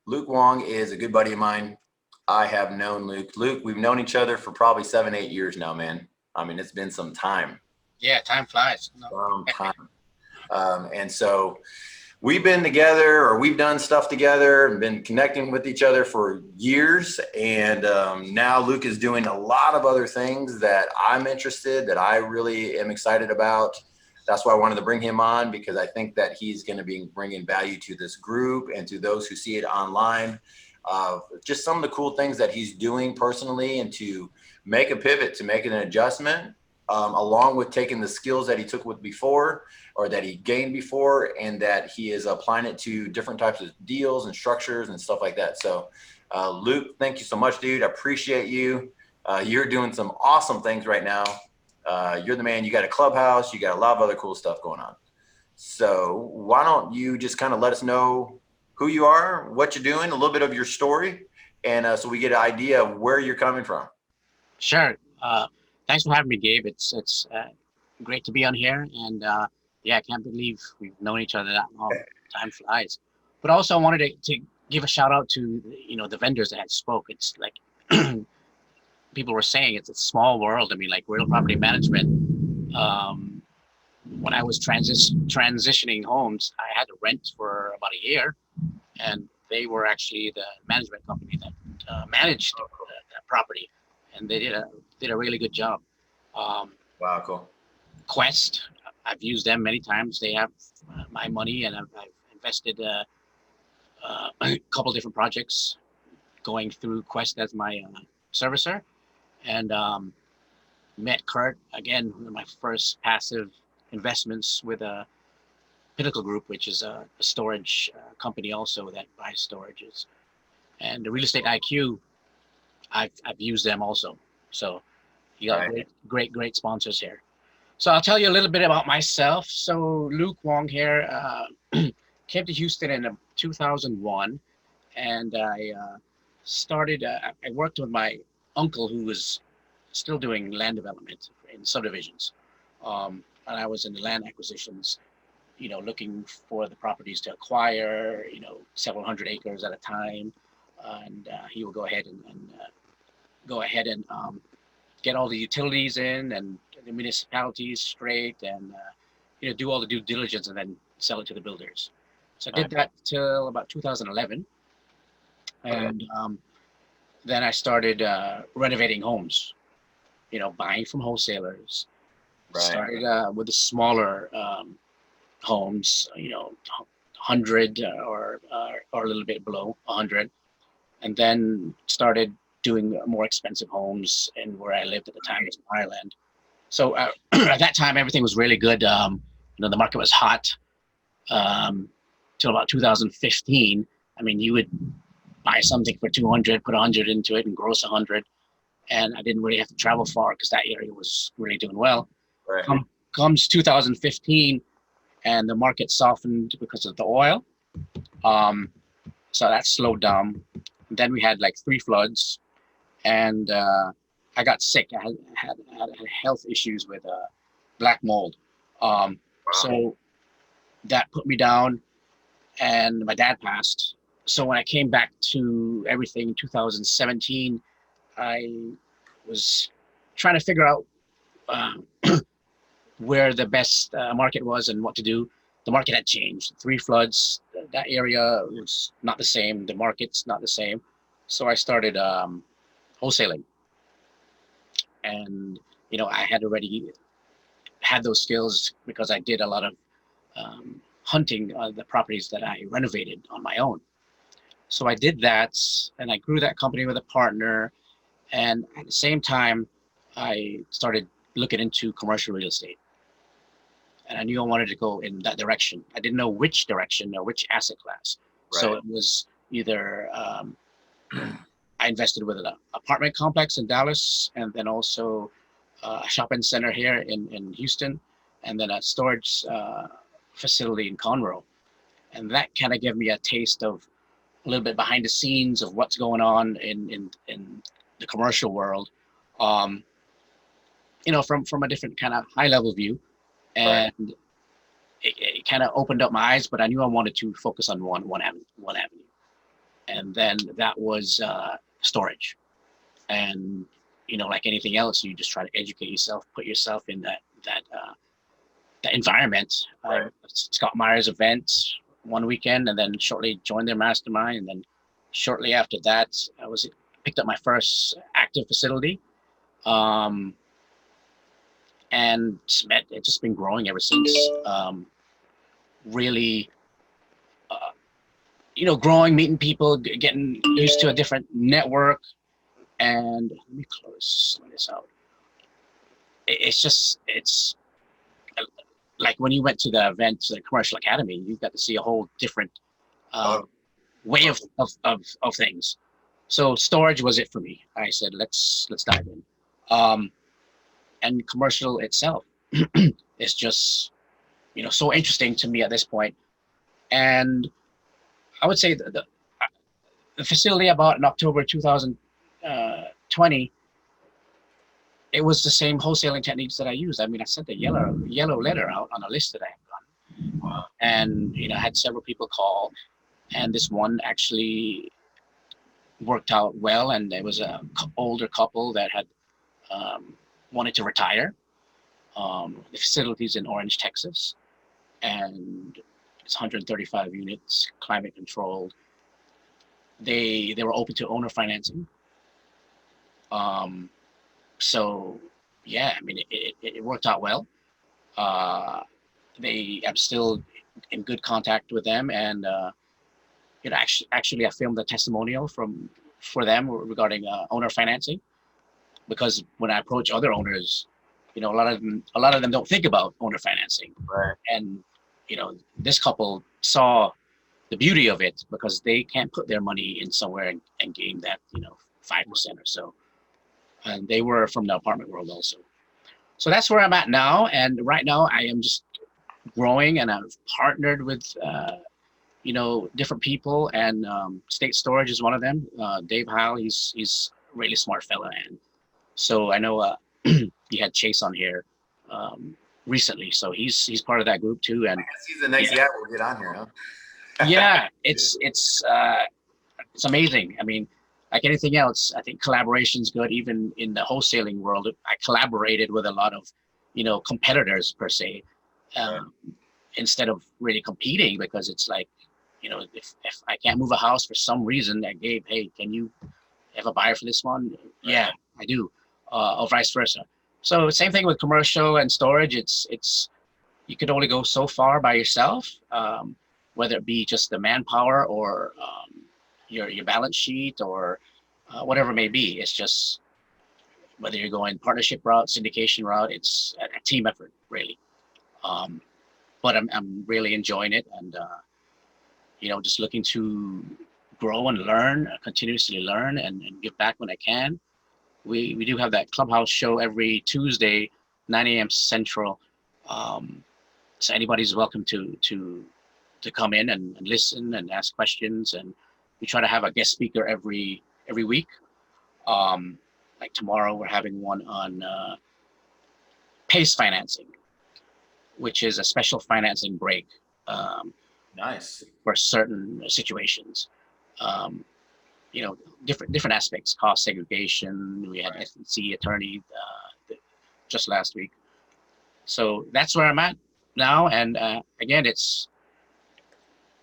Luke Wong is a good buddy of mine. I have known Luke. Luke, we've known each other for probably 7, 8 years now, man. I mean, it's been some time. Yeah, time flies. No. Some time. And so we've been together, or we've done stuff together and been connecting with each other for years. And now Luke is doing a lot of other things that I'm interested, that I really am excited about. That's why I wanted to bring him on, because I think that he's going to be bringing value to this group and to those who see it online. Just some of the cool things that he's doing personally, and to make a pivot, to make an adjustment, along with taking the skills that he took with before, or that he gained before, and that he is applying it to different types of deals and structures and stuff like that. So Luke, thank you so much, dude. I appreciate you. You're doing some awesome things right now. You're the man. You got a clubhouse, you got a lot of other cool stuff going on. So why don't you just kind of let us know who you are, what you're doing, a little bit of your story, and so we get an idea of where you're coming from. Sure. Thanks for having me, Gabe. It's great to be on here, and yeah, I can't believe we've known each other that long. Time flies. But also, I wanted to give a shout out to the vendors that had spoke. It's like people were saying, it's a small world. I mean, like real property management. When I was transitioning homes, I had to rent for about a year, and they were actually the management company that managed that property, and they did a really good job. Wow, cool. Quest, I've used them many times. They have my money, and I've invested a couple different projects going through Quest as my servicer, and met Kurt again, one of my first passive investments with a Pinnacle Group, which is a storage company also that buys storages, and the Real Estate IQ. I've used them also. So you got great sponsors here. So I'll tell you a little bit about myself. So Luke Wong here, came to Houston in 2001, and I started. I worked with my uncle, who was still doing land development in subdivisions, and I was in the land acquisitions, looking for the properties to acquire, several hundred acres at a time, and he will go ahead and get all the utilities in, and the municipalities straight, and do all the due diligence, and then sell it to the builders. So I did that till about 2011, and then I started renovating homes, buying from wholesalers. Right. Started with the smaller homes, 100 or a little bit below 100, and then started doing more expensive homes, and where I lived at the time was in Ireland. So at that time, everything was really good. The market was hot till about 2015. I mean, you would buy something for 200, put 100 into it, and gross 100. And I didn't really have to travel far because that area was really doing well. Right. Comes 2015, and the market softened because of the oil. So that slowed down. Then we had like 3 floods, and I got sick. I had health issues with black mold. So that put me down, and my dad passed. So when I came back to everything in 2017, I was trying to figure out where the best market was and what to do. The market had changed. 3 floods, that area was not the same. The market's not the same. So I started wholesaling. And, I had already had those skills because I did a lot of hunting the properties that I renovated on my own. So I did that, and I grew that company with a partner. And at the same time, I started looking into commercial real estate. And I knew I wanted to go in that direction. I didn't know which direction or which asset class. Right. So it was either I invested with an apartment complex in Dallas, and then also a shopping center here in Houston, and then a storage facility in Conroe. And that kind of gave me a taste of a little bit behind the scenes of what's going on in the commercial world, from a different kind of high level view. And right. it kind of opened up my eyes, but I knew I wanted to focus on one avenue. and then that was storage. And like anything else, you just try to educate yourself, put yourself in that environment. Right. Scott Meyer's event one weekend, and then shortly joined their mastermind, and then shortly after that, picked up my first active facility, and it's just been growing ever since. Really, growing, meeting people, getting used to a different network. And let me close some of this out. It's like when you went to the event, to the commercial academy, you got to see a whole different way of things. So storage was it for me. I said, let's dive in. And commercial itself is just, so interesting to me at this point. And I would say the facility I bought in October 2020, it was the same wholesaling techniques that I used. I mean, I sent the yellow letter out on a list that I had done. Wow. And, I had several people call, and this one actually worked out well. And there was a older couple that had wanted to retire. The facility's in Orange, Texas, and it's 135 units, climate controlled. They were open to owner financing. So yeah, I mean, it worked out well. I'm still in good contact with them, and actually I filmed a testimonial for them regarding owner financing, because when I approach other owners, a lot of them don't think about owner financing. Right. And this couple saw the beauty of it, because they can't put their money in somewhere and gain that 5% or so. And they were from the apartment world also. So that's where I'm at now. And right now I am just growing, and I've partnered with different people, and State Storage is one of them. Dave Heil, he's a really smart fella, and so I know he had Chase on here recently, so he's part of that group too. And he's the next guy we'll get on here, huh? Yeah, it's amazing. I mean, like anything else, I think collaboration's good. Even in the wholesaling world, I collaborated with a lot of, competitors per se, instead of really competing, because it's like, if I can't move a house for some reason, that Gabe, hey, can you have a buyer for this one? Yeah, I do, or vice versa. So same thing with commercial and storage. It's you could only go so far by yourself. Whether it be just the manpower or your balance sheet, or whatever it may be. It's just whether you're going partnership route, syndication route, it's a team effort, really. But I'm really enjoying it, and just looking to grow and learn, continuously learn, and give back when I can. We do have that clubhouse show every Tuesday, 9 a.m. Central. So anybody's welcome to come in and listen and ask questions, and we try to have a guest speaker every week. Like tomorrow, we're having one on PACE financing, which is a special financing break. Nice. For certain situations. Different aspects, cost segregation. We had SEC attorney just last week. So that's where I'm at now. And again, it's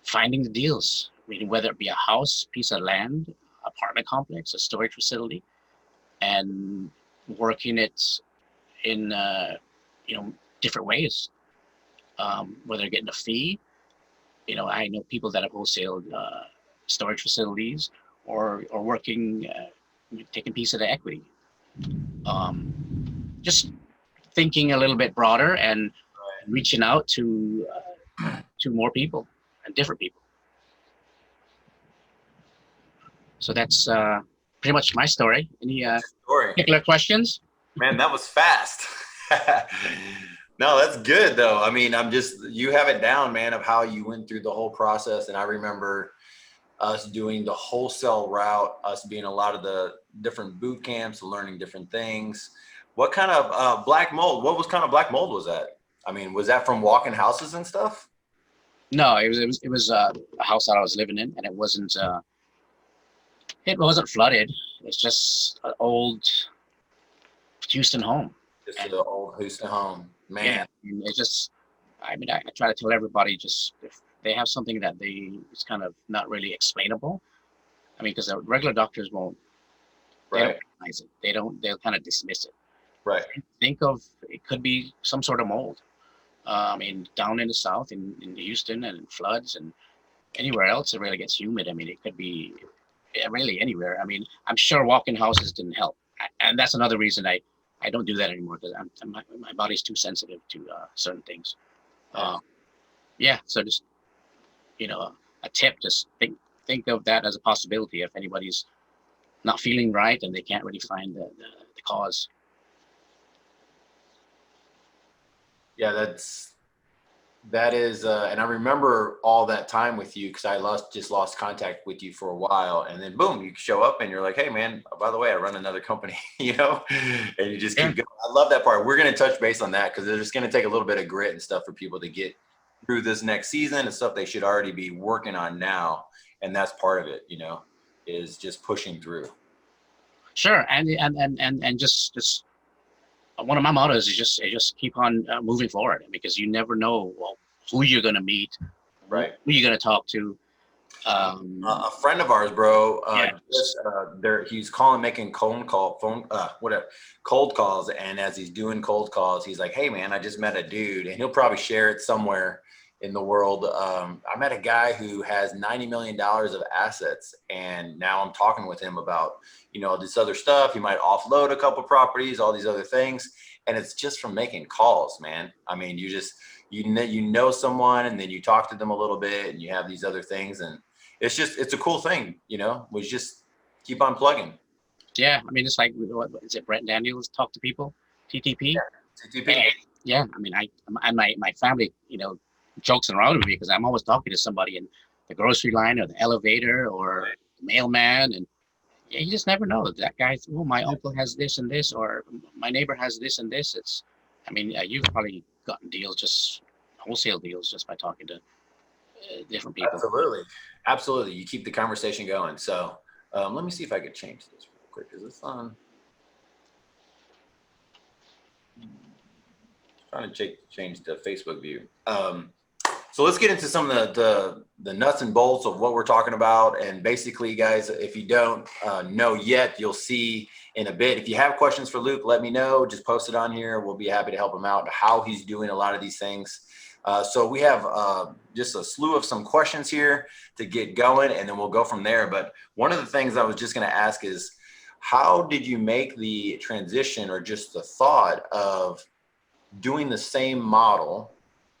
finding the deals. I mean, whether it be a house, piece of land, apartment complex, a storage facility, and working it in different ways. Whether getting a fee. I know people that have wholesaled storage facilities, or working, taking a piece of the equity. Just thinking a little bit broader, and reaching out to more people and different people. So that's pretty much my story. Any particular questions? Man, that was fast. No, that's good though. I mean, you have it down, man, of how you went through the whole process. And I remember us doing the wholesale route, us being a lot of the different boot camps, learning different things. What kind of black mold? What kind of black mold was that? I mean, was that from walking houses and stuff? No, it was a house that I was living in, and it wasn't It wasn't flooded. It's just an old Houston home. Just And the old Houston home, yeah, man. and it's just, I mean, I try to tell everybody, just if they have something that it's kind of not really explainable. I mean, because the regular doctors won't, they don't Right, recognize it. They'll kind of dismiss it. right. Think of, it could be some sort of mold. I mean, down in the South, in Houston and floods and anywhere else, it really gets humid. I mean, it could be really anywhere. I mean, I'm sure walk-in houses didn't help. And that's another reason I don't do that anymore, because my body's too sensitive to certain things. Yeah. Yeah, so just, a tip, just think of that as a possibility if anybody's not feeling right and they can't really find the cause. Yeah, that is, and I remember all that time with you because I just lost contact with you for a while, and then boom, you show up and you're like, hey man, by the way, I run another company, and you just Yeah. keep going. I love that part. We're gonna touch base on that because it's gonna take a little bit of grit and stuff for people to get through this next season and stuff they should already be working on now, and that's part of it, is just pushing through. Sure, and just one of my mottos is just keep on moving forward, because you never know, well, who you're gonna meet, who Right. you're gonna talk to. Um, A friend of ours, bro, yeah, he's making cold calls. And as he's doing cold calls, he's like, hey man, I just met a dude, and he'll probably share it somewhere in the world. I met a guy who has $90 million of assets. And now I'm talking with him about, this other stuff. He might offload a couple properties, all these other things. And it's just from making calls, man. I mean, you know someone, and then you talk to them a little bit, and you have these other things, and it's a cool thing, we just keep on plugging. yeah. I mean, it's like, what is it? Brett Daniels, talk to people, TTP. Yeah, Eh, TTP. Yeah, I mean, my family, jokes around with me because I'm always talking to somebody in the grocery line or the elevator or the mailman, and yeah, you just never know. That guy, oh, my uncle has this and this, or my neighbor has this and this. I mean, you've probably gotten deals, just wholesale deals, just by talking to different people. Absolutely, you keep the conversation going. So let me see if I could change this real quick. Is this on? Trying to change the Facebook view. So let's get into some of the nuts and bolts of what we're talking about. And basically, guys, if you don't know yet, you'll see in a bit. If you have questions for Luke, let me know. Just post it on here. We'll be happy to help him out, how he's doing a lot of these things. So we have just a slew of some questions here to get going, and then we'll go from there. But one of the things I was just going to ask is, how did you make the transition, or just the thought of doing the same model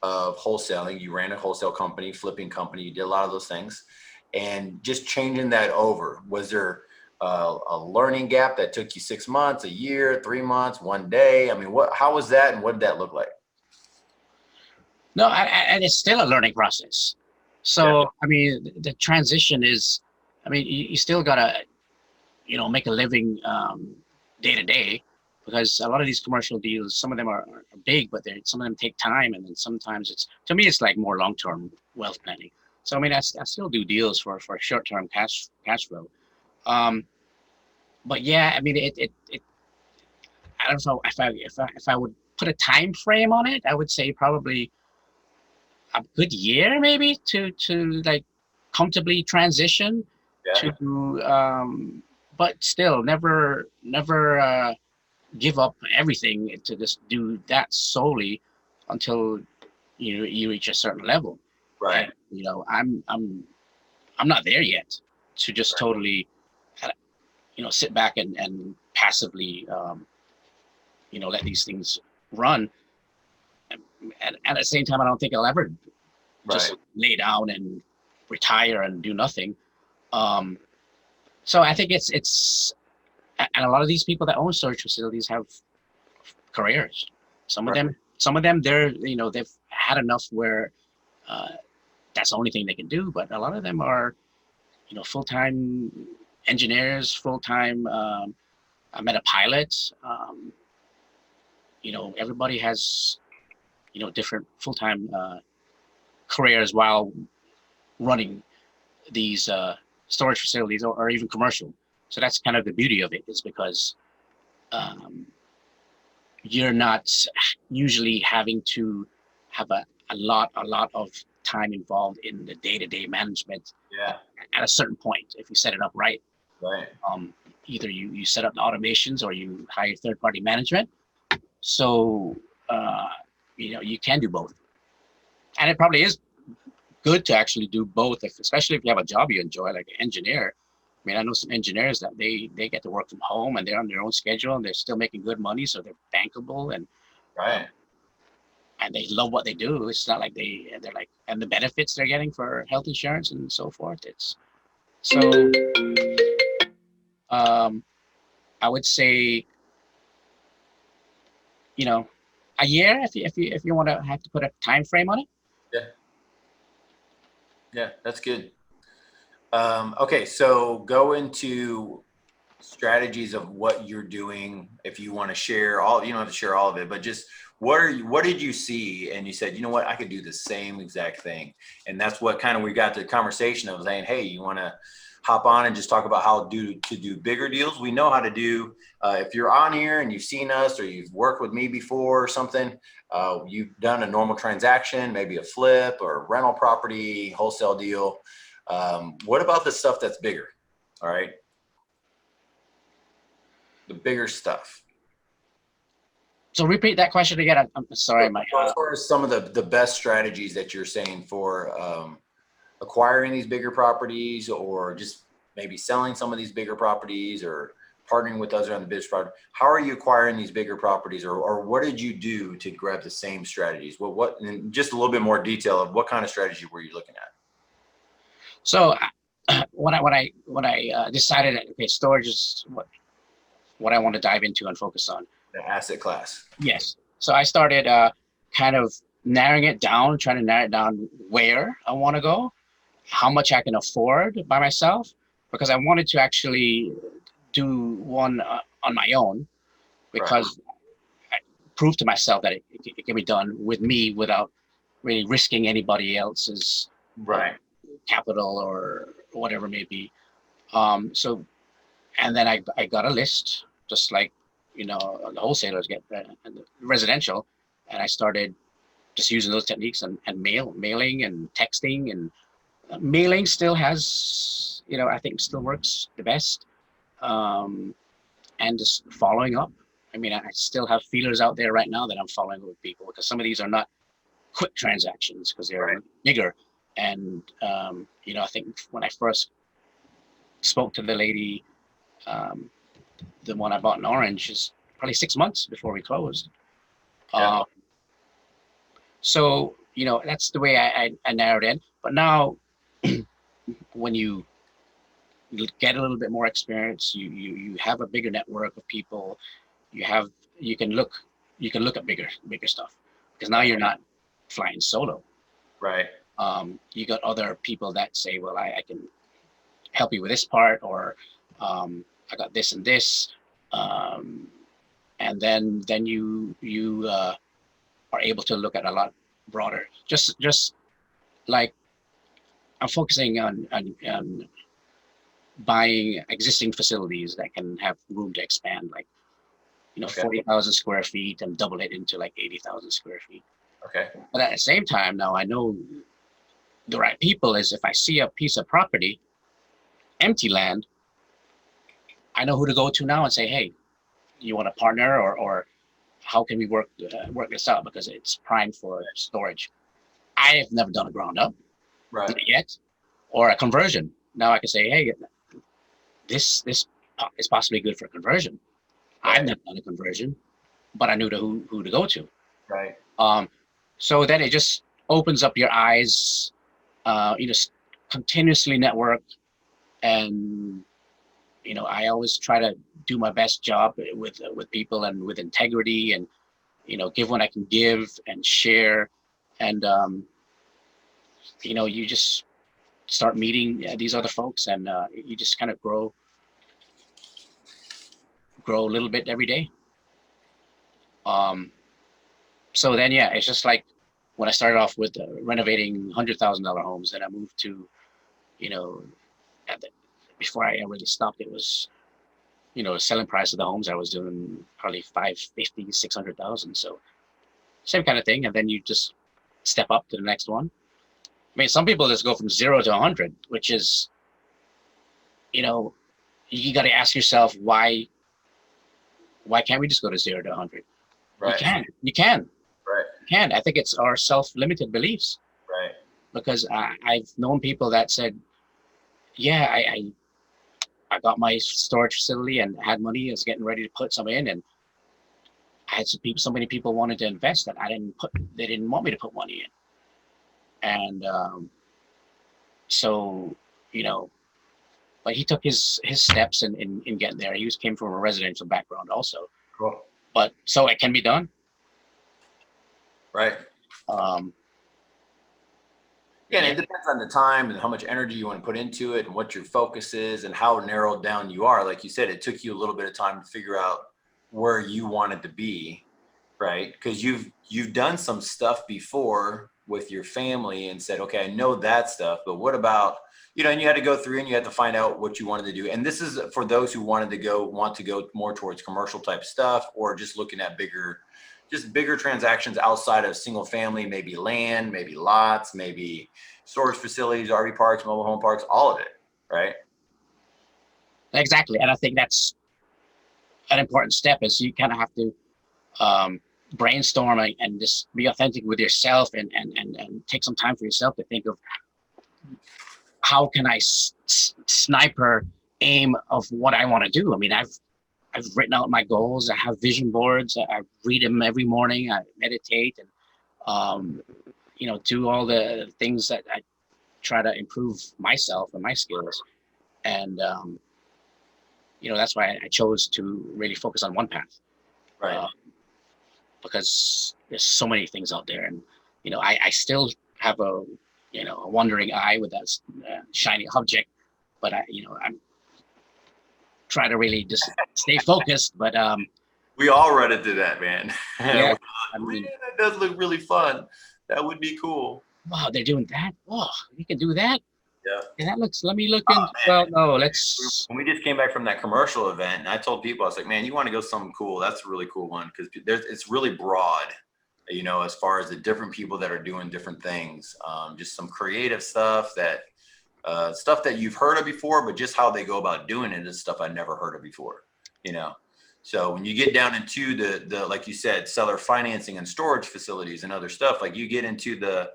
of wholesaling? You ran a wholesale company, flipping company, you did a lot of those things, and just changing that over. Was there a learning gap that took you 6 months, a year, 3 months, one day? I mean, how was that, and what did that look like? No, and it's still a learning process. So, yeah. I mean, the transition is, I mean, you still gotta, make a living day to day, because a lot of these commercial deals, some of them are big, but some of them take time, and then sometimes to me, it's like more long-term wealth planning. So, I mean, I still do deals for short-term cash flow. But yeah, I mean, I don't know if I would put a time frame on it. I would say probably a good year, maybe, to like comfortably transition to, but still never give up everything to just do that solely until you reach a certain level. Right. And, I'm not there yet to just totally, sit back and passively, let these things run. And at the same time, I don't think I'll ever just lay down and retire and do nothing. So I think it's, and a lot of these people that own storage facilities have careers. Some of them, they've had enough where that's the only thing they can do. But a lot of them are, full-time engineers, full-time. I met a pilot. Everybody has, different full-time careers while running these storage facilities or even commercial. So that's kind of the beauty of it, is because um, you're not usually having to have a lot of time involved in the day-to-day management Yeah. at a certain point if you set it up right. Right. Um, Either you set up the automations or you hire third-party management. So uh, you can do both, and it probably is good to actually do both, especially if you have a job you enjoy, like an engineer. I mean, I know some engineers that they get to work from home and they're on their own schedule and they're still making good money, so they're bankable Right. and they love what they do. It's not like they're like, and the benefits they're getting for health insurance and so forth. It's so um, I would say, you know, a year if you want to have to put a time frame on it. Yeah. Yeah, that's good. Okay, so go into strategies of what you're doing. If you want to share all, you don't have to share all of it, but just what did you see? And you said, you know what, I could do the same exact thing. And that's what kind of, we got the conversation of saying, hey, you want to hop on and just talk about how to do bigger deals. We know how to do, if you're on here and you've seen us or you've worked with me before or something, you've done a normal transaction, maybe a flip or a rental property, wholesale deal. What about the stuff that's bigger? All right. The bigger stuff. So repeat that question again. I'm sorry, my As far as some of the best strategies that you're saying for acquiring these bigger properties, or just maybe selling some of these bigger properties, or partnering with others on the business property, how are you acquiring these bigger properties, or what did you do to grab the same strategies? What and just a little bit more detail of what kind of strategy were you looking at? So when I decided that, okay, storage is what I want to dive into and focus on. The asset class. Yes. So I started kind of narrowing it down, trying to narrow it down where I want to go, how much I can afford by myself, because I wanted to actually do one on my own, because I proved to myself that it can be done with me without really risking anybody else's Right. capital or whatever it may be. So, and then I got a list, just like, the wholesalers get residential, and I started just using those techniques and mailing and texting, and mailing still has, I think still works the best. Um, and just following up. I mean, I still have feelers out there right now that I'm following up with people, because some of these are not quick transactions because they're Right. bigger. And, I think when I first spoke to the lady, um, the one I bought in Orange, is probably 6 months before we closed. Yeah. Uh, so, that's the way I narrowed in. But now, when you get a little bit more experience, you have a bigger network of people, you have, you can look at bigger stuff, because now you're not flying solo. Right. You got other people that say, well, I can help you with this part, or I got this and this, and then you are able to look at a lot broader. Just like I'm focusing on buying existing facilities that can have room to expand, like Okay. 40,000 square feet, and double it into like 80,000 square feet. Okay. But at the same time, now I know the right people is, if I see a piece of property, empty land, I know who to go to now and say, hey, you want to partner, or how can we work this out, because it's prime for storage. I have never done a ground up Right. yet, or a conversion. Now I can say, hey, this is possibly good for conversion. Right. I've never done a conversion, but I knew who to go to. Right. So then it just opens up your eyes, continuously network. And, I always try to do my best job with people, and with integrity, and, give when I can give and share. And, you just start meeting these other folks, and you just kind of grow a little bit every day. So then, yeah, it's just like when I started off with renovating $100,000 homes, then I moved to, you know, before I really stopped, it was, the selling price of the homes I was doing probably 550, 600,000. So same kind of thing. And then you just step up to the next one. I mean, some people just go from 0 to 100, which is, you know, you got to ask yourself why can't we just go to 0 to 100? Right. You can. Right. You can. I think it's our self-limited beliefs. Right. Because I've known people that said, yeah, I got my storage facility and had money, I was getting ready to put some in, and I had so many people wanted to invest that they didn't want me to put money in. And so, but he took his steps in getting there. Came from a residential background also. Cool. But so it can be done. Right. Yeah, and it depends on the time and how much energy you want to put into it and what your focus is and how narrowed down you are. Like you said, it took you a little bit of time to figure out where you wanted to be, right? Because you've done some stuff before with your family and said, okay, I know that stuff, but what about, and you had to go through and you had to find out what you wanted to do. And this is for those who want to go more towards commercial type stuff, or just looking at bigger transactions outside of single family, maybe land, maybe lots, maybe storage facilities, RV parks, mobile home parks, all of it, right? Exactly. And I think that's an important step, is you kind of have to brainstorm and just be authentic with yourself and take some time for yourself to think of how can I sniper aim of what I want to do. I mean, I've written out my goals. I have vision boards. I read them every morning. I meditate and, do all the things that I try to improve myself and my skills. And, that's why I chose to really focus on one path. Right. Because there's so many things out there. And, I still have a wandering eye with that shiny object, but I'm try to really just stay focused. But we all run into that, man. Yeah, Man, that does look really fun. That would be cool. Wow, they're doing that. Oh, you can do that. Yeah. And that looks. Let me look in. Well, no, let's. When we just came back from that commercial event, and I told people, I was like, man, you want to go something cool? That's a really cool one, because it's really broad. As far as the different people that are doing different things, just some creative stuff that you've heard of before, but just how they go about doing it is stuff I never heard of before. So when you get down into the like you said, seller financing and storage facilities and other stuff, like you get into the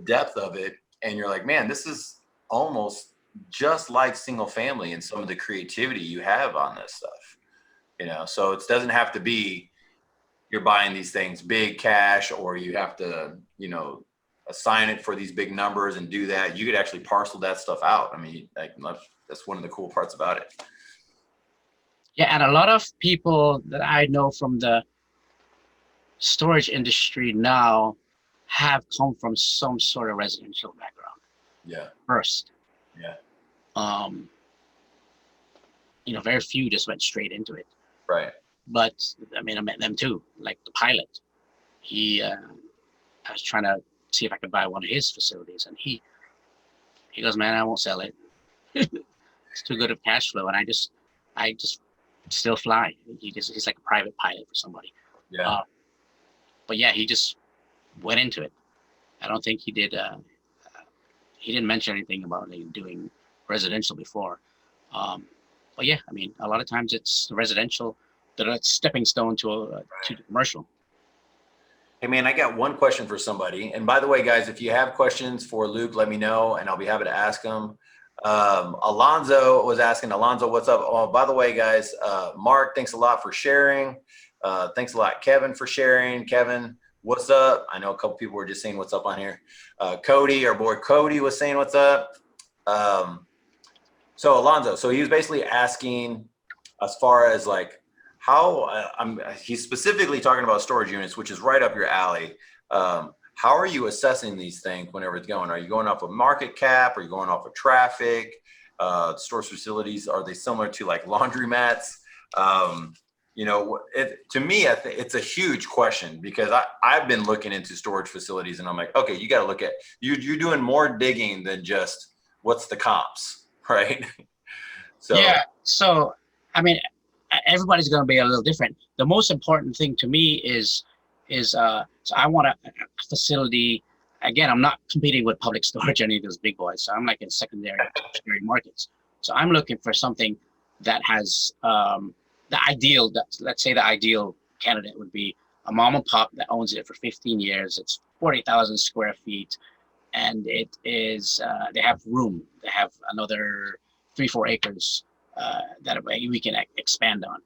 depth of it, and you're like, man, this is almost just like single family and some of the creativity you have on this stuff. So it doesn't have to be you're buying these things big cash, or you have to assign it for these big numbers and do that. You could actually parcel that stuff out. I mean, that's one of the cool parts about it. Yeah, and a lot of people that I know from the storage industry now have come from some sort of residential background. Yeah. First. Yeah. Very few just went straight into it. Right. But I mean, I met them too. Like the pilot, I was trying to see if I could buy one of his facilities, and he goes, man, I won't sell it. It's too good of cash flow, and I just still fly. He's like a private pilot for somebody. Yeah. But yeah, he just went into it. I don't think he did. He didn't mention anything about doing residential before. But yeah, I mean, a lot of times it's the residential that a stepping stone to commercial. Hey man, I got one question for somebody. And by the way, guys, if you have questions for Luke, let me know and I'll be happy to ask them. Alonzo was asking, Alonzo, what's up? Oh, by the way, guys, Mark, thanks a lot for sharing. Thanks a lot, Kevin, for sharing. Kevin, what's up? I know a couple people were just saying what's up on here. Cody, our boy Cody, was saying what's up. So Alonzo, so he was basically asking as far as like how he's specifically talking about storage units, which is right up your alley. How are you assessing these things whenever it's going? Are you going off of market cap? Are you going off of traffic? Storage facilities, are they similar to like laundromats? To me, I think it's a huge question, because I've been looking into storage facilities and I'm like, okay, you got to look at, you're doing more digging than just what's the comps, right? So Yeah. So, I mean, everybody's going to be a little different. The most important thing to me is so I want a facility. Again, I'm not competing with public storage or any of those big boys. So I'm like in secondary, tertiary markets. So I'm looking for something that has the ideal. That let's say the ideal candidate would be a mom and pop that owns it for 15 years. It's 40,000 square feet, and it is they have room. They have another 3-4 acres that we can expand on.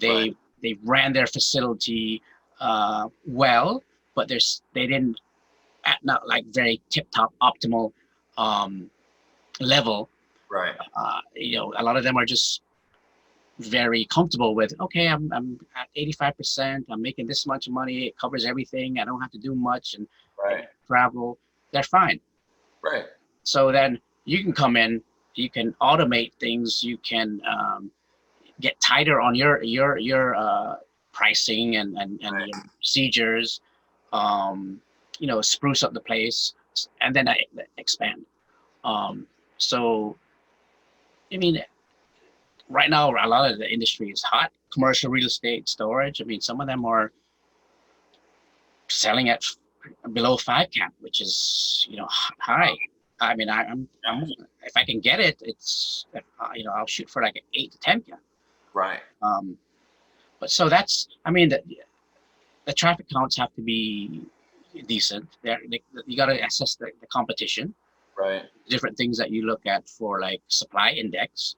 right, They ran their facility well, but they didn't at not like very tip top optimal um, level. right, A lot of them are just very comfortable with, okay, I'm at 85%, I'm making this much money, it covers everything, I don't have to do much, and I right, get to travel. They're fine. right, So then you can come in, you can automate things, you can get tighter on your pricing and right, your procedures, spruce up the place, and then I expand. Um, so I mean, right now a lot of the industry is hot. Commercial real estate storage. I mean, some of them are selling at below 5 cap, which is high. I mean, I'm if I can get it, it's I'll shoot for like an 8 to 10 cap. right, Um, but so that's I mean the traffic counts have to be decent. You got to assess the competition. right, Different things that you look at for like supply index.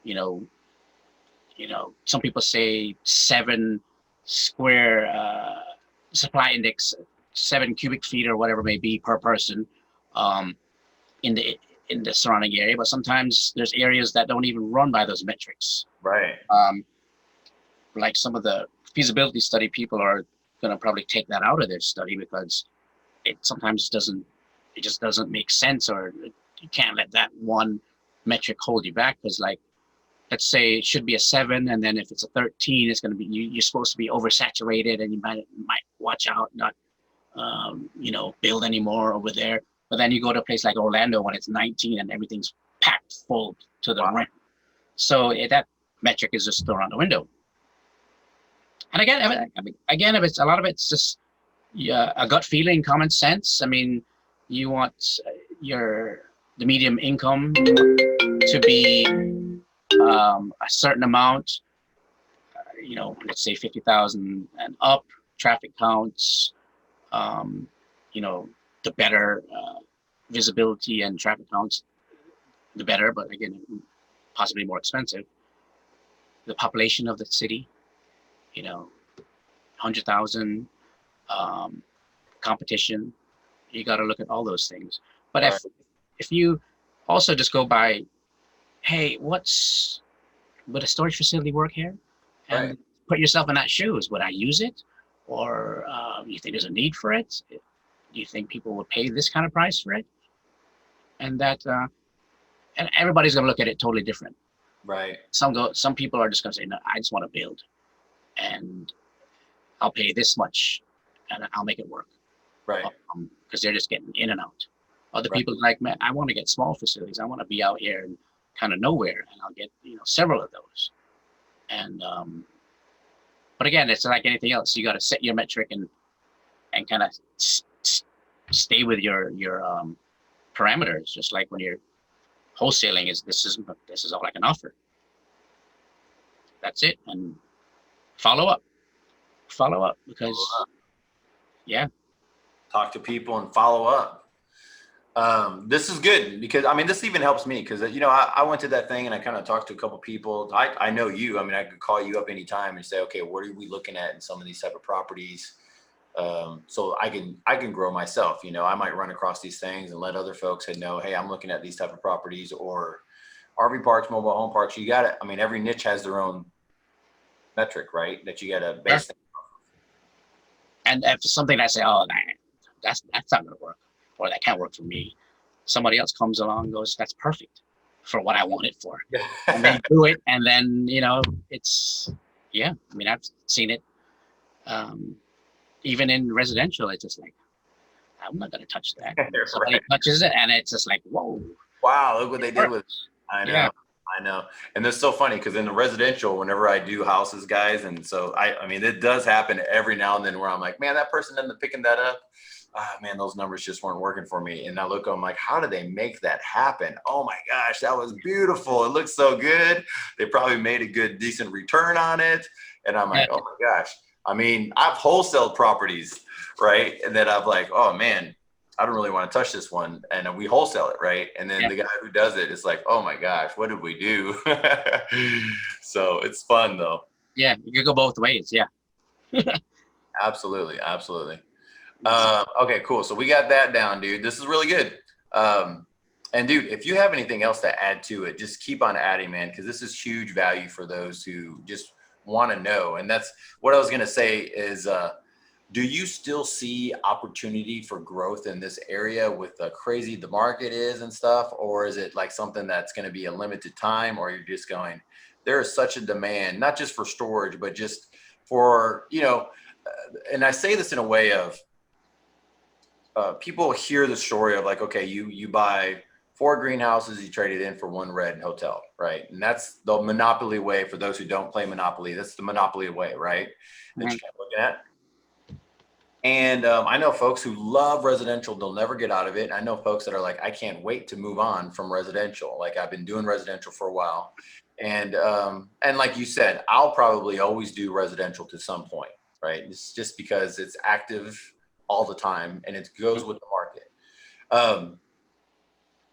You know, some people say 7 square supply index, 7 cubic feet or whatever it may be per person um, in the surrounding area. But sometimes there's areas that don't even run by those metrics. right, Like some of the feasibility study people are going to probably take that out of their study because it sometimes just doesn't make sense, or you can't let that one metric hold you back because like let's say it should be a 7, and then if it's a 13, it's going to be you're supposed to be oversaturated, and you might watch out not build anymore over there. But then you go to a place like Orlando when it's 19 and everything's packed full to the wow, rim. So that metric is just thrown out the window. And again, if it's a lot of it's just a gut feeling, common sense. I mean, you want the medium income to be a certain amount, let's say 50,000 and up, traffic counts, um, the better visibility and traffic counts, the better, but again, possibly more expensive. The population of the city, 100,000, competition, you got to look at all those things. But right, if you also just go by, hey, would a storage facility work here? right, And put yourself in that shoes. Would I use it? Or you think there's a need for it? Do you think people would pay this kind of price for it? And and everybody's going to look at it totally different. right, Some people are just going to say, no, I just want to build, and I'll pay this much, and I'll make it work, right, because they're just getting in and out. Other right, people are like, man, I want to get small facilities. I want to be out here and kind of nowhere, and I'll get several of those. And but again, it's like anything else. You got to set your metric and kind of stay with your parameters. Just like when you're wholesaling, this is all I can offer. That's it. And follow up because yeah. talk to people and follow up. This is good because I mean, this even helps me because I went to that thing and I kind of talked to a couple people. I know you. I mean, I could call you up anytime and say, okay, what are we looking at in some of these type of properties? So I can grow myself. I might run across these things and let other folks know, hey, I'm looking at these type of properties or RV parks, mobile home parks. You got it. I mean, every niche has their own metric, right? That you got to base. And if something I say, oh, that's not gonna work, or that can't work for me, somebody else comes along and goes, that's perfect for what I want it for. And they do it, and then it's I mean, I've seen it. Even in residential, it's just like, I'm not gonna touch that. Somebody touches it, and it's just like, whoa. Wow, look what they did with it. I know. Yeah. I know. And it's so funny because in the residential, whenever I do houses, guys, and so I mean, it does happen every now and then where I'm like, man, that person ended up picking that up. Ah, man, those numbers just weren't working for me. And I look, I'm like, how did they make that happen? Oh my gosh, that was beautiful. It looks so good. They probably made a good, decent return on it. And I'm Yeah, like, oh my gosh. I mean, I've wholesaled properties, right? And then I'm like, oh man, I don't really want to touch this one. And we wholesale it, right? And then yeah, the guy who does it is like, oh my gosh, what did we do? So it's fun though. yeah. You could go both ways. Yeah. Absolutely. Absolutely. Okay, cool. So we got that down, dude. This is really good. And dude, if you have anything else to add to it, just keep on adding, man, because this is huge value for those who just want to know. And that's what I was going to say is, do you still see opportunity for growth in this area with the crazy the market is and stuff? Or is it like something that's going to be a limited time, or you're just going, there is such a demand, not just for storage, but just for, and I say this in a way of, people hear the story of like, okay, you buy 4 greenhouses, you trade it in for 1 red hotel, right? And that's the monopoly way. For those who don't play Monopoly, that's the monopoly way, right? That Mhm. you're kind of looking at. And I know folks who love residential, they'll never get out of it. I know folks that are like, I can't wait to move on from residential. Like I've been doing residential for a while. And like you said, I'll probably always do residential to some point, right? It's just because it's active all the time and it goes with the market. Um,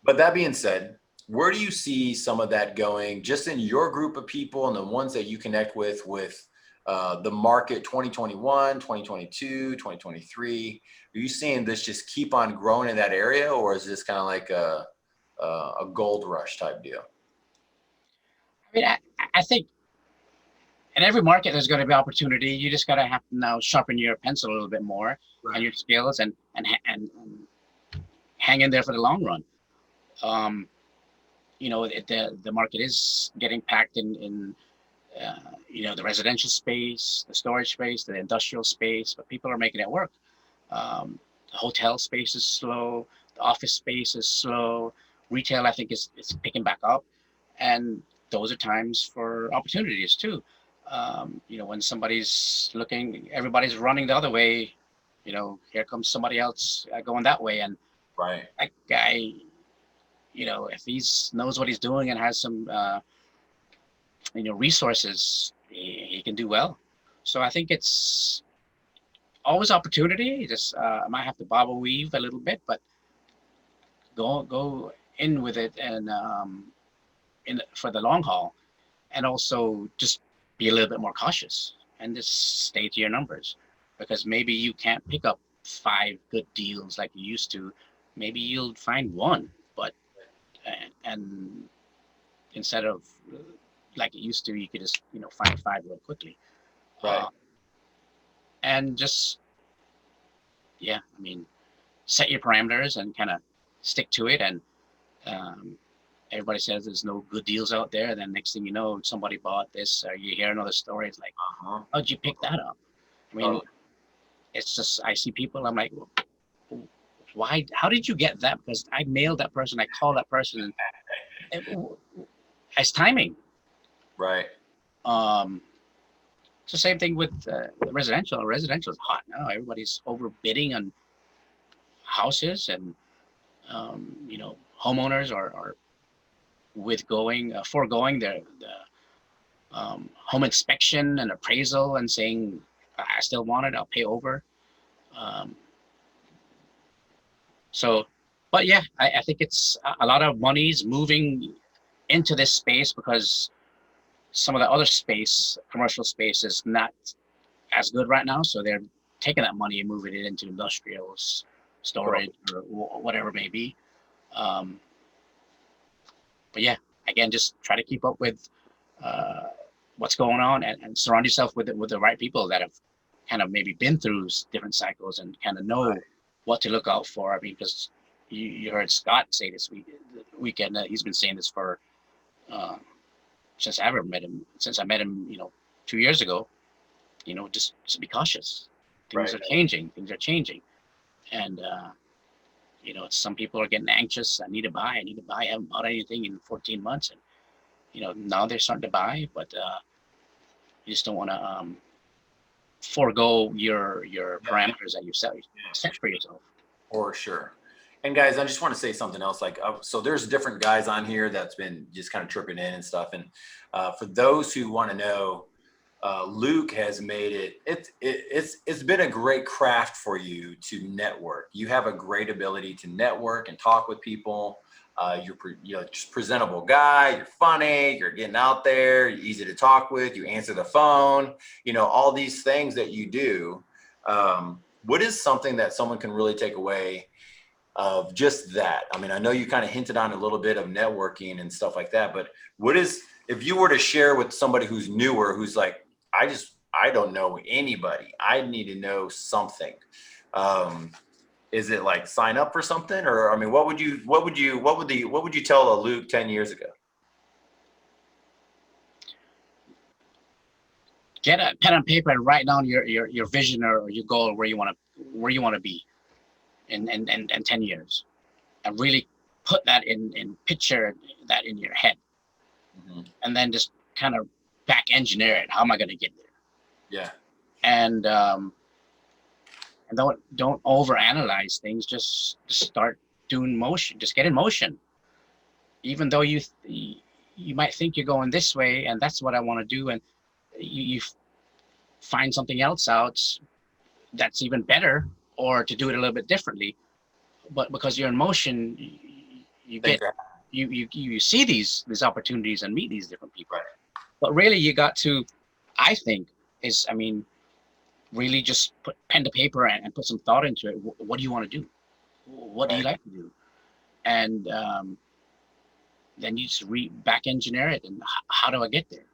but that being said, where do you see some of that going just in your group of people and the ones that you connect with the market 2021, 2022, 2023? Are you seeing this just keep on growing in that area, or is this kind of like a gold rush type deal? I mean, I think in every market there's going to be opportunity. You just got to have to now sharpen your pencil a little bit more and Right. your skills and hang in there for the long run. Um, the market is getting packed in the residential space, the storage space, the industrial space, but people are making it work. The hotel space is slow, the office space is slow, retail I think is picking back up, and those are times for opportunities too. When somebody's looking, everybody's running the other way. Here comes somebody else going that way, and Right. that guy, if he knows what he's doing and has some resources, he can do well. So I think it's always opportunity. You just might have to bob and weave a little bit, but go in with it and in for the long haul, and also just be a little bit more cautious and just stay to your numbers, because maybe you can't pick up 5 good deals like you used to. Maybe you'll find one, but and instead of like it used to, you could just find 5 real quickly. Right. Uh, and just, yeah, I mean, set your parameters and kind of stick to it. And um, everybody says there's no good deals out there. And then next thing you know, somebody bought this, or you hear another story. It's like, Uh-huh. how'd you pick that up? I mean, Totally. it's just, I see people, I'm like, well, why, how did you get that? Because I mailed that person, I called that person. It, it's timing. Right. Um, it's the same thing with residential. Residential is hot now. Everybody's overbidding on houses, and homeowners are foregoing the home inspection and appraisal and saying, I still want it, I'll pay over. Um, so, but yeah, I think it's a lot of money's moving into this space because some of the other space, commercial space, is not as good right now. So they're taking that money and moving it into industrial storage Totally. or whatever it may be. Um, but yeah, again, just try to keep up with uh, what's going on, and surround yourself with the right people that have kind of maybe been through different cycles and kind of know what to look out for. I mean, because you heard Scott say this weekend that he's been saying this for uh, since I ever met him, since I met him, 2 years ago. Just be cautious. Things Right. are changing. Things are changing, and some people are getting anxious. I need to buy. I need to buy. I haven't bought anything in 14 months, and now they're starting to buy, but you just don't want to forego your parameters that you set for yourself. For sure. And guys, I just want to say something else. Like, so there's different guys on here that's been just kind of tripping in and stuff. And for those who want to know, Luke has made it's been a great craft for you to network. You have a great ability to network and talk with people. You're just presentable guy. You're funny. You're getting out there. You're easy to talk with. You answer the phone. All these things that you do. What is something that someone can really take away of just that? I mean, I know you kind of hinted on a little bit of networking and stuff like that, but if you were to share with somebody who's newer, who's like, I don't know anybody, I need to know something. Is it like sign up for something, or I mean, what would you tell a Luke 10 years ago? Get a pen and paper and write down your vision or your goal, where you want to be in 10 years, and really put that in picture that in your head. Mm-hmm. And then just kind of back engineer it. How am I going to get there? Yeah. And don't overanalyze things. Just start doing motion. Just get in motion. Even though you might think you're going this way and that's what I want to do, and you find something else out that's even better, or to do it a little bit differently. But because you're in motion, you see these opportunities and meet these different people. Right. But really, you got to, I think, really just put pen to paper and put some thought into it. What do you want to do? What do you like to do? And then you just back engineer it. And how do I get there?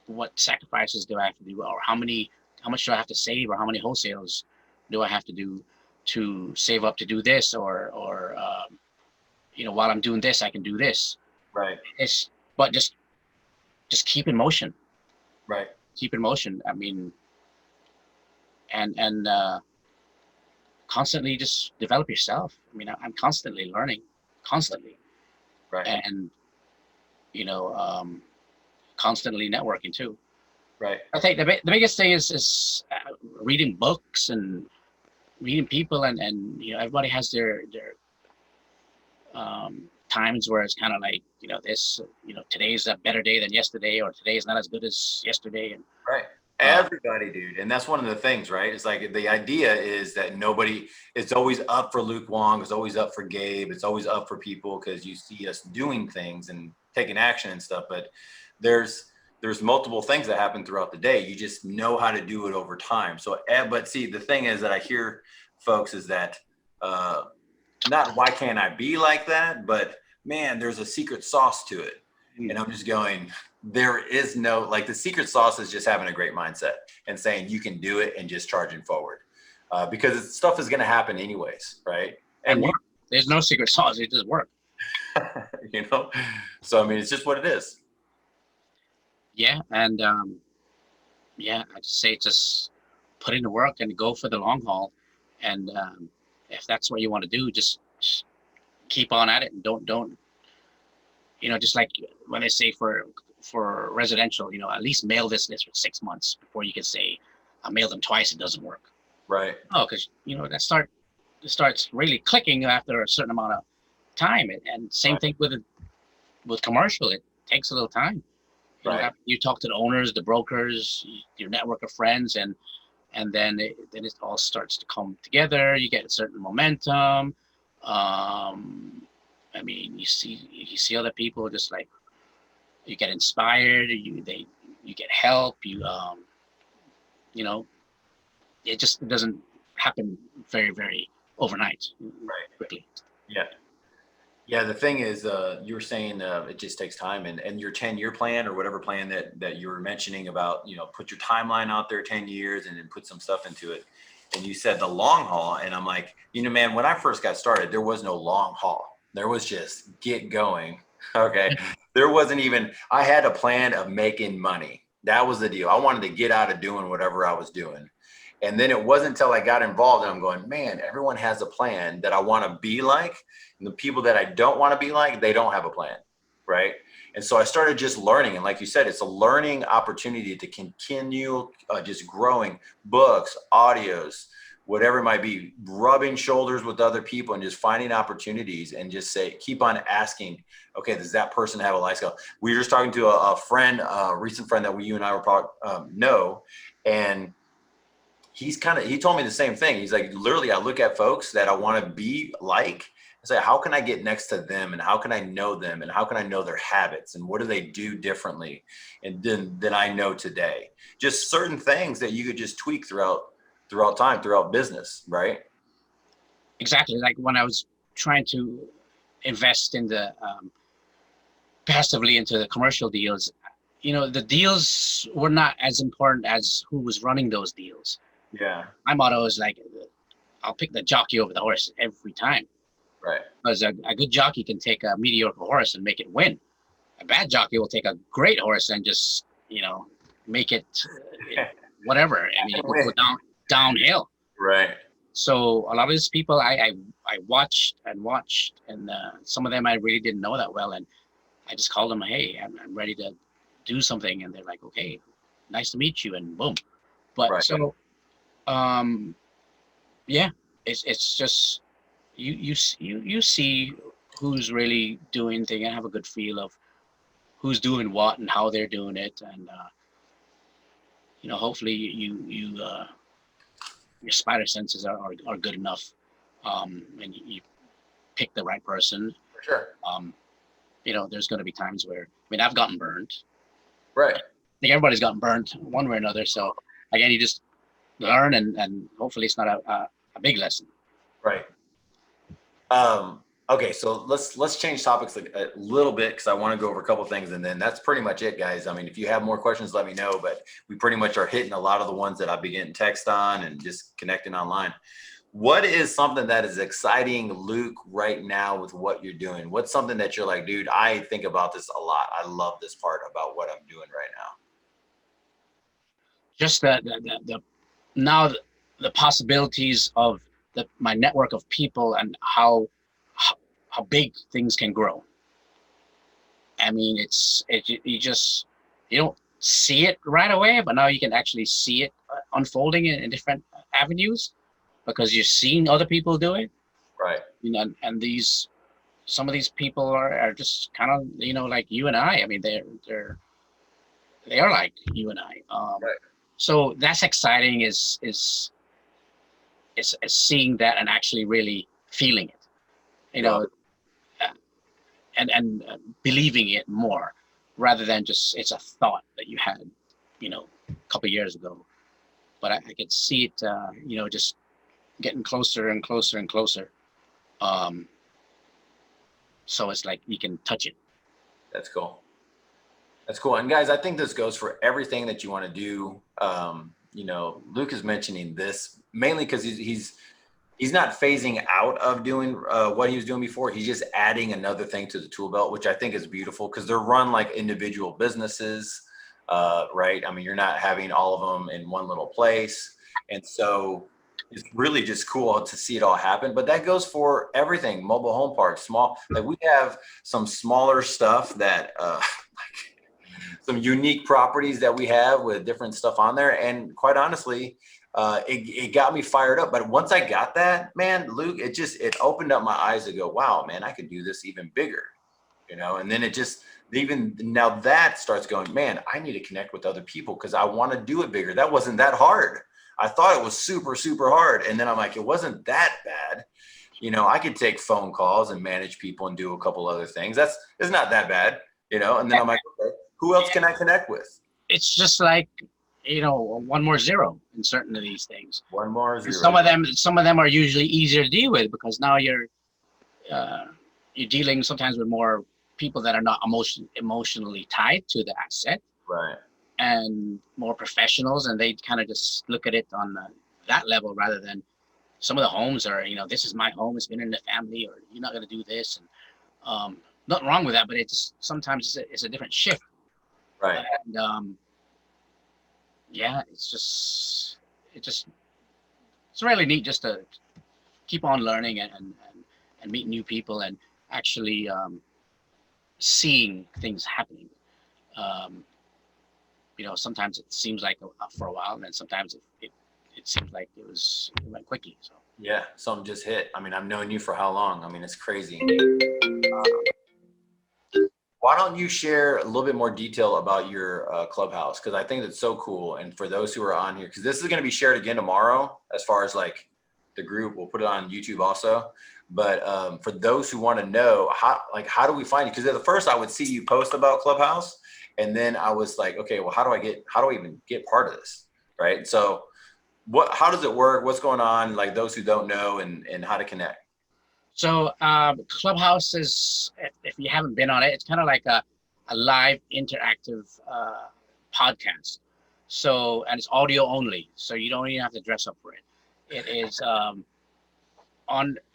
What sacrifices do I have to do, or how much do I have to save, or how many wholesales do I have to do to save up to do this, or while I'm doing this, I can do this. Right. But just keep in motion. Right. Keep in motion. I mean, and constantly just develop yourself. I mean, I'm constantly learning, constantly. Right. And constantly networking too. Right. I think the biggest thing is reading books and reading people, and everybody has their times where it's kind of like, today's a better day than yesterday, or today is not as good as yesterday. And right. Everybody, dude. And that's one of the things, right? It's like the idea is that it's always up for Luke Wong. It's always up for Gabe. It's always up for people because you see us doing things and taking action and stuff. But there's multiple things that happen throughout the day. You just know how to do it over time. So, but see, the thing is that I hear folks is that, not why can't I be like that, but man, there's a secret sauce to it. And I'm just going, there is no, like, the secret sauce is just having a great mindset and saying you can do it and just charging forward, because stuff is going to happen anyways, right? And there's no secret sauce. It just works. So, I mean, it's just what it is. Yeah. And I just say, just put in the work and go for the long haul. And if that's what you want to do, just keep on at it, and don't just like when they say for residential, at least mail this for 6 months before you can say I mailed them twice, it doesn't work. Right. Oh, because it starts really clicking after a certain amount of time. And same thing with commercial. It takes a little time. You talk to the owners, the brokers, your network of friends, and then it all starts to come together. You get a certain momentum. I mean, you see other people, just like you get inspired. You get help. It doesn't happen very, very overnight. Right. Quickly. Yeah. The thing is, you were saying it just takes time, and your 10-year plan or whatever plan that you were mentioning about, put your timeline out there 10 years and then put some stuff into it. And you said the long haul. And I'm like, man, when I first got started, there was no long haul. There was just get going. Okay. There wasn't even, I had a plan of making money. That was the deal. I wanted to get out of doing whatever I was doing. And then it wasn't until I got involved and I'm going, man, everyone has a plan that I want to be like. And the people that I don't want to be like, they don't have a plan. right? And so I started just learning. And like you said, it's a learning opportunity to continue just growing books, audios, whatever it might be, rubbing shoulders with other people and just finding opportunities and just keep on asking, okay, does that person have a life skill? We were just talking to a friend, a recent friend that you and I were know, and he told me the same thing. He's like, literally, I look at folks that I want to be like, I say, how can I get next to them, and how can I know them, and how can I know their habits, and what do they do differently and than I know today? Just certain things that you could just tweak throughout business, right? Exactly. Like when I was trying to invest in the passively into the commercial deals, the deals were not as important as who was running those deals. Yeah. My motto is like, I'll pick the jockey over the horse every time. Right. Because a good jockey can take a mediocre horse and make it win. A bad jockey will take a great horse and just, make it whatever. I mean, it will go downhill. Right. So a lot of these people I watched, and some of them I really didn't know that well, and I just called them, hey, I'm ready to do something, and they're like, okay, nice to meet you, and boom. But right. So, yeah, it's just you see who's really doing thing and have a good feel of who's doing what and how they're doing it, and hopefully your spider senses are good enough, and you pick the right person. For sure. There's going to be times where, I mean, I've gotten burned. Right. I think everybody's gotten burned one way or another. So again, you just learn, and hopefully it's not a big lesson. Right. Okay, so let's change topics a little bit, because I want to go over a couple of things, and then that's pretty much it, guys. I mean, if you have more questions, let me know, but we pretty much are hitting a lot of the ones that I've been getting text on and just connecting online. What is something that is exciting, Luke, right now with what you're doing? What's something that you're like, dude, I think about this a lot. I love this part about what I'm doing right now. Just now the possibilities of my network of people, and how big things can grow. I mean, you don't see it right away, but now you can actually see it unfolding in different avenues, because you're seeing other people do it. Right. And some of these people are just kind of, like you and I. I mean, they are like you and I. Right. So that's exciting, is seeing that and actually really feeling it, and believing it more, rather than just it's a thought that you had, a couple of years ago. But I could see it, just getting closer and closer and closer. So it's like you can touch it. That's cool. That's cool. And guys, I think this goes for everything that you want to do. Luke is mentioning this mainly because he's not phasing out of doing what he was doing before. He's just adding another thing to the tool belt, which I think is beautiful, because they're run like individual businesses, right? I mean, you're not having all of them in one little place. And so it's really just cool to see it all happen. But that goes for everything, mobile home parks, small, like we have some smaller stuff that, some unique properties that we have with different stuff on there. And quite honestly, it got me fired up. But once I got that, man, Luke, it opened up my eyes to go, wow, man, I could do this even bigger, and then even now that starts going, man, I need to connect with other people, because I want to do it bigger. That wasn't that hard. I thought it was super, super hard. And then I'm like, it wasn't that bad. I could take phone calls and manage people and do a couple other things. It's not that bad, and then I'm like, okay, who else can I connect with? It's just like, one more zero in certain of these things. One more zero. Some of them are usually easier to deal with, because now you're dealing sometimes with more people that are not emotionally tied to the asset, right? And more professionals, and they kind of just look at it on that level, rather than some of the homes are, this is my home, it's been in the family, or you're not going to do this, and nothing wrong with that, but it's sometimes it's a different shift, right? And yeah, it's really neat just to keep on learning and meet new people, and actually seeing things happening. Um, sometimes it seems like for a while, and then sometimes it seems like it went quickly. So Yeah, something just hit. I mean, I've known you for how long? I mean, it's crazy. Why don't you share a little bit more detail about your clubhouse? Because I think that's so cool. And for those who are on here, because this is going to be shared again tomorrow, as far as like the group, we'll put it on YouTube also. But for those who want to know how do we find you? Because at first I would see you post about Clubhouse, and then I was like, okay, well, how do I even get part of this, right? So how does it work? What's going on? Like those who don't know, and how to connect. Clubhouse is, if you haven't been on it, it's kind of like a live interactive podcast. So, and it's audio only, so you don't even have to dress up for it. It is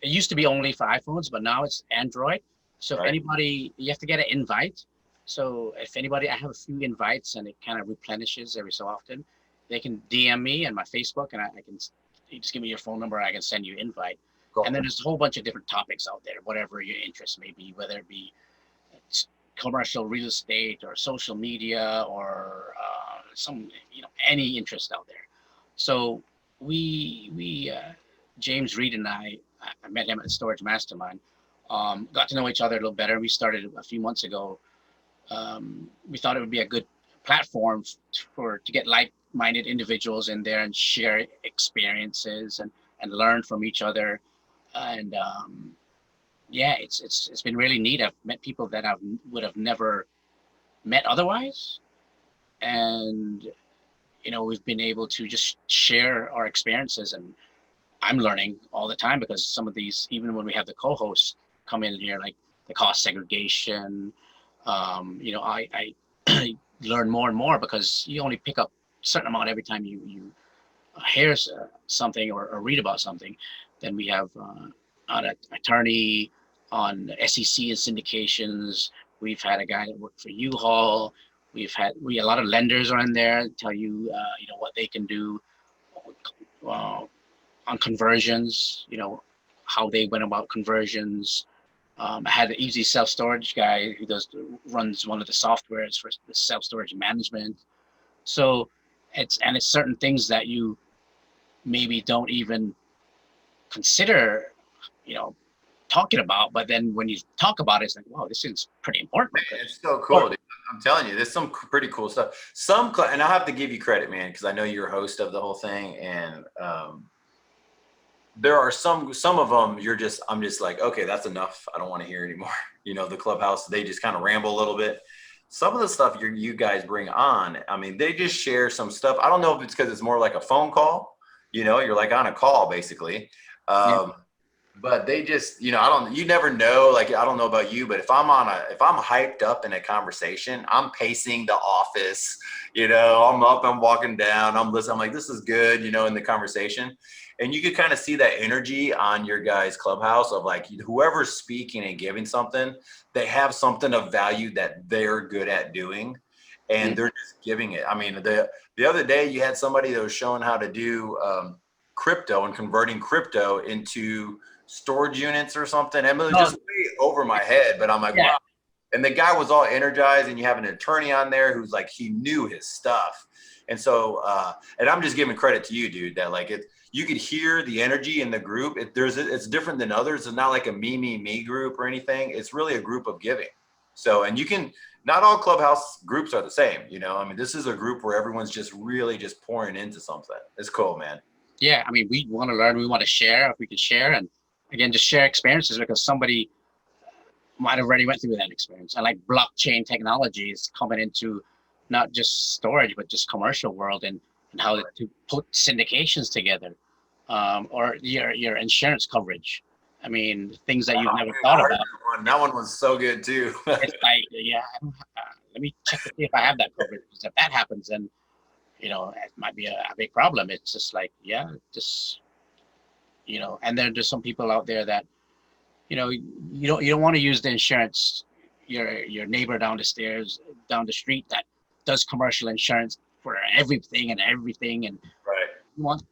it used to be only for iPhones, but now it's Android. So if Right. anybody, you have to get an invite. So if anybody, I have a few invites and it kind of replenishes every so often. They can DM me and my Facebook, and I can, you just give me your phone number, and I can send you invite. Cool. And then there's a whole bunch of different topics out there, whatever your interest may be, whether it be commercial real estate or social media or any interest out there. So we James Reed and I met him at Storage Mastermind. Got to know each other a little better. We started a few months ago. We thought it would be a good platform to get like-minded individuals in there and share experiences and learn from each other. And yeah, it's been really neat. I've met people that I would have never met otherwise, and we've been able to just share our experiences. And I'm learning all the time, because some of these, even when we have the co-hosts come in here, like the cost segregation, I learn more and more, because you only pick up a certain amount every time you hear something or read about something. Then we have an attorney on SEC and syndications. We've had a guy that worked for U-Haul. A lot of lenders are in there, tell you what they can do uh, on conversions. How they went about conversions. I had an easy self-storage guy who runs one of the softwares for the self-storage management. So it's certain things that you maybe don't even consider, you know, talking about. But then when you talk about it, it's like, wow, this is pretty important. Man, it's so cool, dude. I'm telling you, there's some pretty cool stuff. And I have to give you credit, man, because I know you're a host of the whole thing, and there are some of them I'm just like, okay, that's enough. I don't want to hear anymore. The Clubhouse, they just kind of ramble a little bit. Some of the stuff you guys bring on, I mean, they just share some stuff. I don't know if it's because it's more like a phone call. You're like on a call basically. Yeah. But they just, you never know. Like, I don't know about you, but if I'm hyped up in a conversation, I'm pacing the office, I'm up, I'm walking down, I'm listening. I'm like, this is good, in the conversation. And you could kind of see that energy on your guys' Clubhouse of like, whoever's speaking and giving something, they have something of value that they're good at doing, and they're just giving it. I mean, the other day you had somebody that was showing how to do crypto and converting crypto into storage units or something. And it was just way over my head, but I'm like, wow. And the guy was all energized, and you have an attorney on there who's like, he knew his stuff. And so, and I'm just giving credit to you, dude, that like you could hear the energy in the group. It's different than others. It's not like a me group or anything. It's really a group of giving. So, and not all Clubhouse groups are the same. I mean, this is a group where everyone's just really just pouring into something. It's cool, man. Yeah. I mean, we want to learn, we want to share if we can share. And again, just share experiences, because somebody might have already went through that experience. And like blockchain technology is coming into not just storage, but just commercial world, and how to put syndications together, or your insurance coverage. I mean, things that you've never thought about. That one was so good too. It's like, yeah, let me check to see if I have that coverage. Because if that happens, then it might be a big problem. It's just like, yeah, just and there's some people out there that you don't want to use the insurance, your neighbor down the street that does commercial insurance for everything, and Right. you want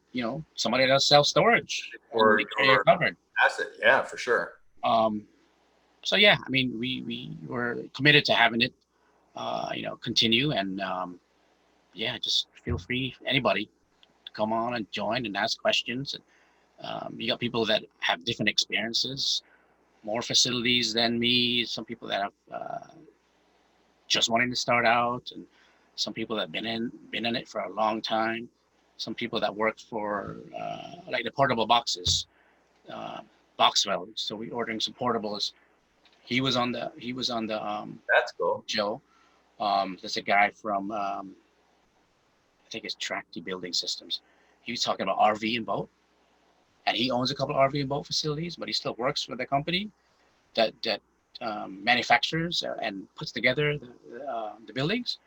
somebody that does self storage Or covered. asset. Yeah, for sure. So yeah, I mean, we were committed to having it, continue, and yeah, just feel free, anybody, to come on and join and ask questions. You got people that have different experiences, more facilities than me. Some people that have just wanting to start out, and some people that have been in it for a long time. Some people that work for like the portable boxes, uh, Boxwell. So we ordering some portables. He was on the That's cool. show. There's a guy from I think it's Tracty Building Systems. He was talking about RV and boat, and he owns a couple of RV and boat facilities, but he still works for the company that manufactures and puts together the buildings.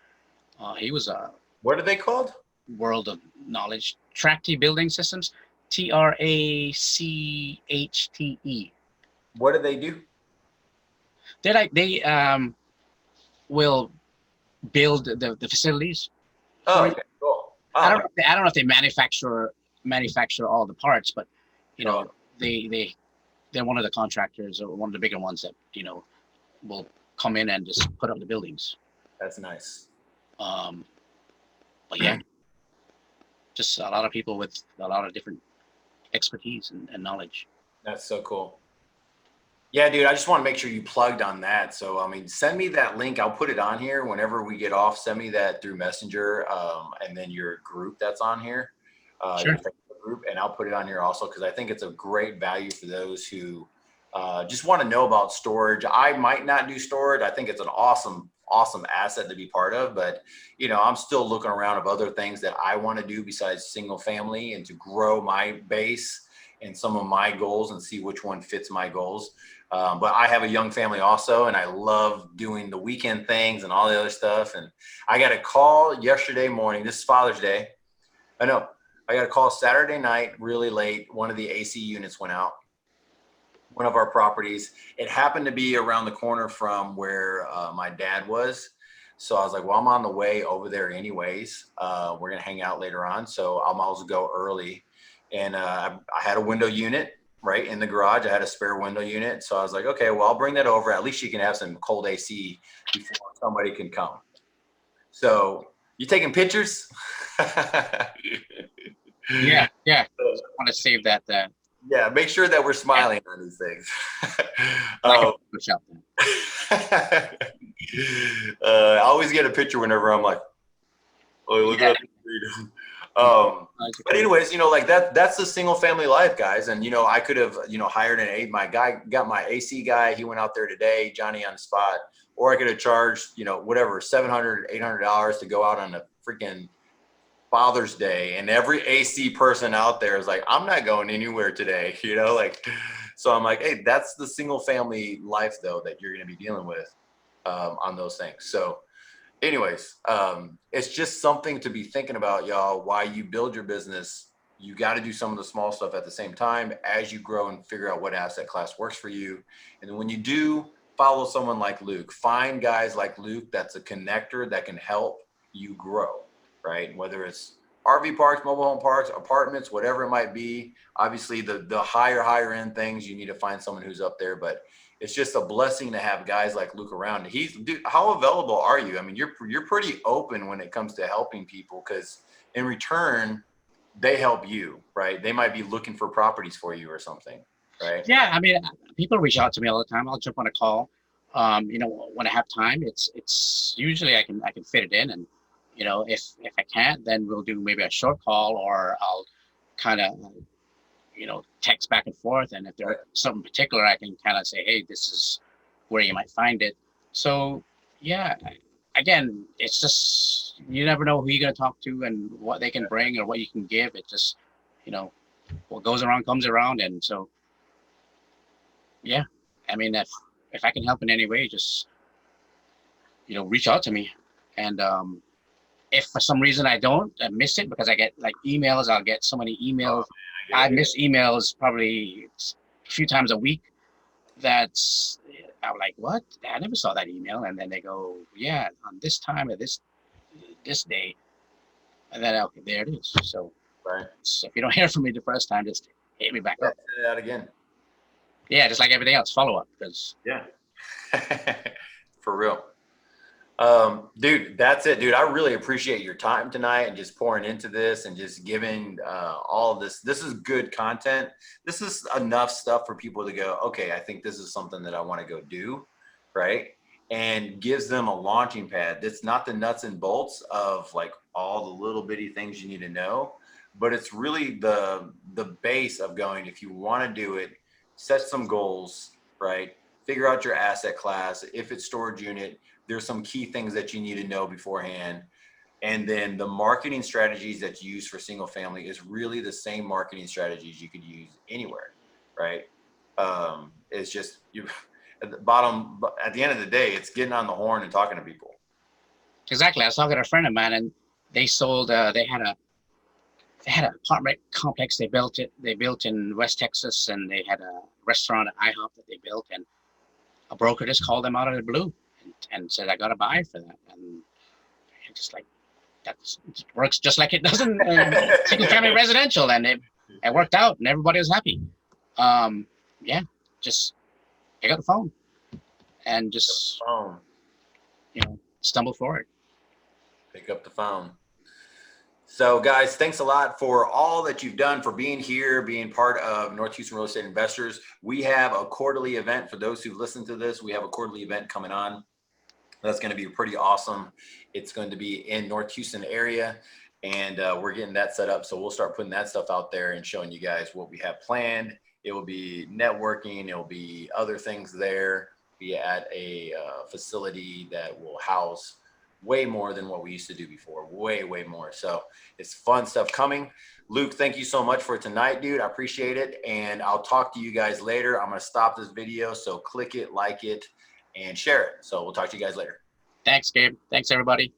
He was a What are they called? world of knowledge. Tracty Building Systems, Trachte. What do they do? They will build the facilities for Oh, you. okay, cool. I Oh, don't know. I don't know if they manufacture all the parts, but you oh, know they're one of the contractors or one of the bigger ones that will come in and just put up the buildings. that's nice. Um, but yeah, just a lot of people with a lot of different expertise and knowledge. That's so cool. Yeah, dude, I just want to make sure you plugged on that. So, I mean, send me that link. I'll put it on here whenever we get off. Send me that through Messenger, and then your group that's on here, Sure. your Facebook group, and I'll put it on here also because I think it's a great value for those who just want to know about storage. I might not do storage. I think it's an awesome asset to be part of, but I'm still looking around of other things that I want to do besides single family and to grow my base and some of my goals and see which one fits my goals. But I have a young family also, and I love doing the weekend things and all the other stuff. And I got a call yesterday morning. This is Father's Day. I know. I got a call Saturday night, really late. One of the AC units went out. One of our properties. It happened to be around the corner from where my dad was. So I was like, well, I'm on the way over there anyways. We're going to hang out later on. So I'll might as well go early. And I had a window unit right in the garage. I had a spare window unit. So I was like, okay, well, I'll bring that over. At least you can have some cold AC before somebody can come. So you taking pictures? Yeah, yeah. Want to save that Yeah, make sure that we're smiling on these things. like a um, Photoshop. I always get a picture whenever I'm like, oh, look Yeah. at that. But anyways, like that's the single family life, guys. And I could have, hired my guy, got my AC guy. He went out there today, Johnny on the spot. Or I could have charged, whatever, $700, $800 to go out on a freaking Father's Day, and every AC person out there is like, I'm not going anywhere today, so I'm like, hey, that's the single family life though that you're going to be dealing with on those things. So anyways, it's just something to be thinking about, y'all. Why you build your business, you got to do some of the small stuff at the same time as you grow and figure out what asset class works for you. And then when you do, follow someone like Luke. Find guys like Luke that's a connector that can help you grow, right? Whether it's RV parks, mobile home parks, apartments, whatever it might be. Obviously, the higher end things, you need to find someone who's up there, but it's just a blessing to have guys like Luke around. Dude, how available are you? I mean, you're pretty open when it comes to helping people, because in return, they help you, right? They might be looking for properties for you or something, right? Yeah, I mean, people reach out to me all the time. I'll jump on a call. When I have time, it's usually I can fit it in, and if I can't, then we'll do maybe a short call, or I'll kind of text back and forth. And if there's something particular, I can kind of say, hey, this is where you might find it. So yeah, again, it's just you never know who you're gonna talk to and what they can bring or what you can give. It just you know what goes around comes around, and so yeah, I mean, if I can help in any way, just reach out to me. And if for some reason I miss it because I get like emails, I'll get so many emails. I miss emails probably a few times a week. That's I'm like, what? I never saw that email. And then they go, yeah, on this time at this day, and then okay, there it is. So, Right. so if you don't hear from me the first time, just hit me back up. Say that again. Yeah, just like everything else, follow up because Yeah. For real. Dude, that's it, dude. I really appreciate your time tonight and just pouring into this and just giving all of this. This is good content. This is enough stuff for people to go, okay, I think this is something that I want to go do, right? And gives them a launching pad. That's not the nuts and bolts of like all the little bitty things you need to know, but it's really the base of going, if you want to do it, set some goals, right? Figure out your asset class. If it's storage unit, there's some key things that you need to know beforehand. And then the marketing strategies that you use for single family is really the same marketing strategies you could use anywhere, right? It's just you at the bottom, at the end of the day, it's getting on the horn and talking to people. Exactly. I was talking to a friend of mine, and they sold. They had an apartment complex. They built in West Texas, and they had a restaurant at IHOP that they built, and a broker just called them out of the blue and said, "I got a buyer for that," and just like that works just like it does in single family residential, and it worked out, and everybody was happy. Yeah, just pick up the phone and just stumble forward. Pick up the phone. So guys, thanks a lot for all that you've done, for being here, being part of North Houston Real Estate Investors. We have a quarterly event. For those who listen to this, we have a quarterly event coming on. That's going to be pretty awesome. It's going to be in North Houston area, and we're getting that set up. So we'll start putting that stuff out there and showing you guys what we have planned. It will be networking. It will be other things there. Be at a facility that will house way more than what we used to do before. Way, way more. So it's fun stuff coming. Luke, thank you so much for tonight, dude. I appreciate it. And I'll talk to you guys later. I'm going to stop this video. So click it, like it, and share it. So we'll talk to you guys later. Thanks, Gabe. Thanks, everybody.